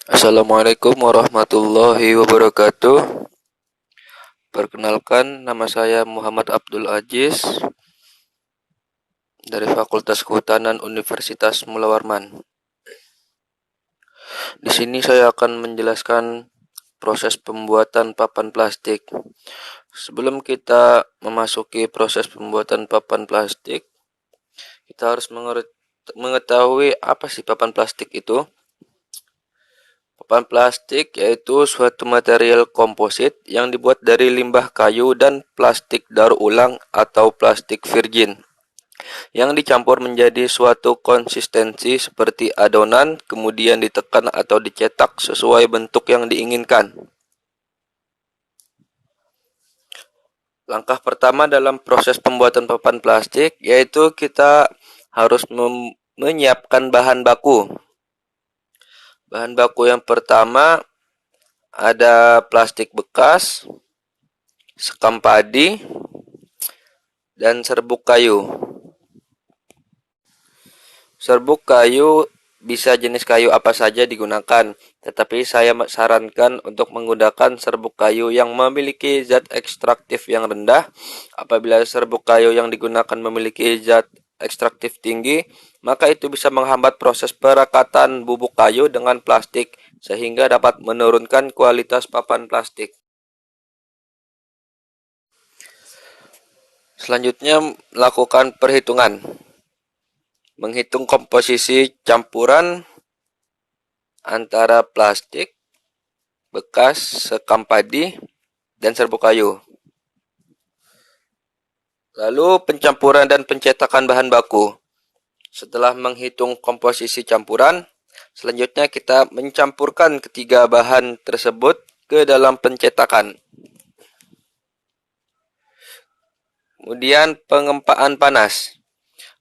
Assalamualaikum warahmatullahi wabarakatuh. Perkenalkan, nama saya Muhammad Abdul Aziz dari Fakultas Kehutanan Universitas Mula Warman. Di sini saya akan menjelaskan proses pembuatan papan plastik. Sebelum kita memasuki proses pembuatan papan plastik, kita harus mengetahui apa sih papan plastik itu. Papan plastik yaitu suatu material komposit yang dibuat dari limbah kayu dan plastik daur ulang atau plastik virgin yang dicampur menjadi suatu konsistensi seperti adonan, kemudian ditekan atau dicetak sesuai bentuk yang diinginkan. Langkah pertama dalam proses pembuatan papan plastik yaitu kita harus menyiapkan bahan baku. Bahan baku yang pertama ada plastik bekas, sekam padi, dan serbuk kayu. Serbuk kayu bisa jenis kayu apa saja digunakan, tetapi saya sarankan untuk menggunakan serbuk kayu yang memiliki zat ekstraktif yang rendah. Apabila serbuk kayu yang digunakan memiliki zat ekstraktif tinggi, maka itu bisa menghambat proses perekatan bubuk kayu dengan plastik sehingga dapat menurunkan kualitas papan plastik. Selanjutnya, lakukan perhitungan. Menghitung komposisi campuran antara plastik, bekas, sekam padi, dan serbuk kayu. Lalu pencampuran dan pencetakan bahan baku. Setelah menghitung komposisi campuran, selanjutnya kita mencampurkan ketiga bahan tersebut ke dalam pencetakan. Kemudian pengempaan panas.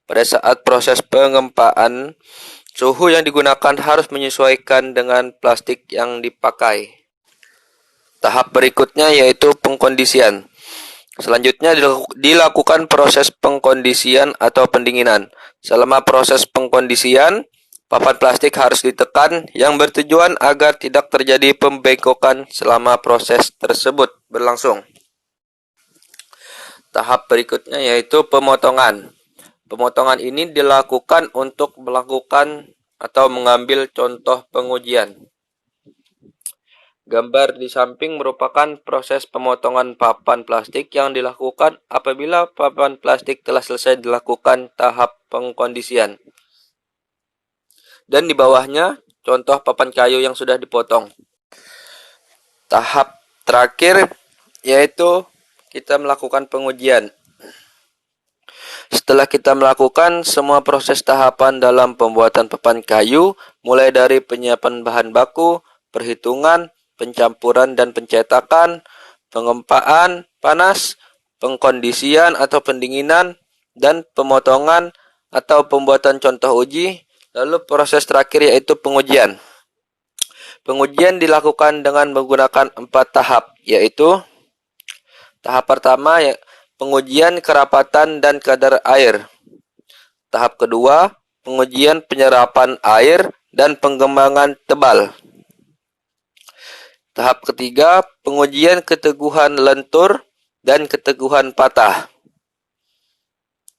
Pada saat proses pengempaan, suhu yang digunakan harus menyesuaikan dengan plastik yang dipakai. Tahap berikutnya yaitu pengkondisian. Selanjutnya dilakukan proses pengkondisian atau pendinginan. Selama proses pengkondisian, papan plastik harus ditekan yang bertujuan agar tidak terjadi pembengkokan selama proses tersebut berlangsung. Tahap berikutnya yaitu pemotongan. Pemotongan ini dilakukan untuk melakukan atau mengambil contoh pengujian. Gambar di samping merupakan proses pemotongan papan plastik yang dilakukan apabila papan plastik telah selesai dilakukan tahap pengkondisian. Dan di bawahnya contoh papan kayu yang sudah dipotong. Tahap terakhir yaitu kita melakukan pengujian. Setelah kita melakukan semua proses tahapan dalam pembuatan papan kayu, mulai dari penyiapan bahan baku, perhitungan, pencampuran dan pencetakan, pengempaan panas, pengkondisian atau pendinginan, dan pemotongan atau pembuatan contoh uji, lalu proses terakhir yaitu pengujian. Pengujian dilakukan dengan menggunakan 4 tahap, yaitu tahap pertama pengujian kerapatan dan kadar air. Tahap kedua, pengujian penyerapan air dan pengembangan tebal. Tahap ketiga, pengujian keteguhan lentur dan keteguhan patah.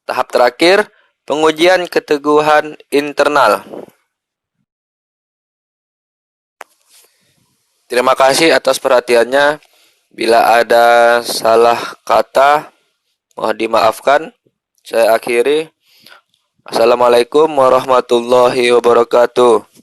Tahap terakhir, pengujian keteguhan internal. Terima kasih atas perhatiannya. Bila ada salah kata, mohon dimaafkan. Saya akhiri. Assalamualaikum warahmatullahi wabarakatuh.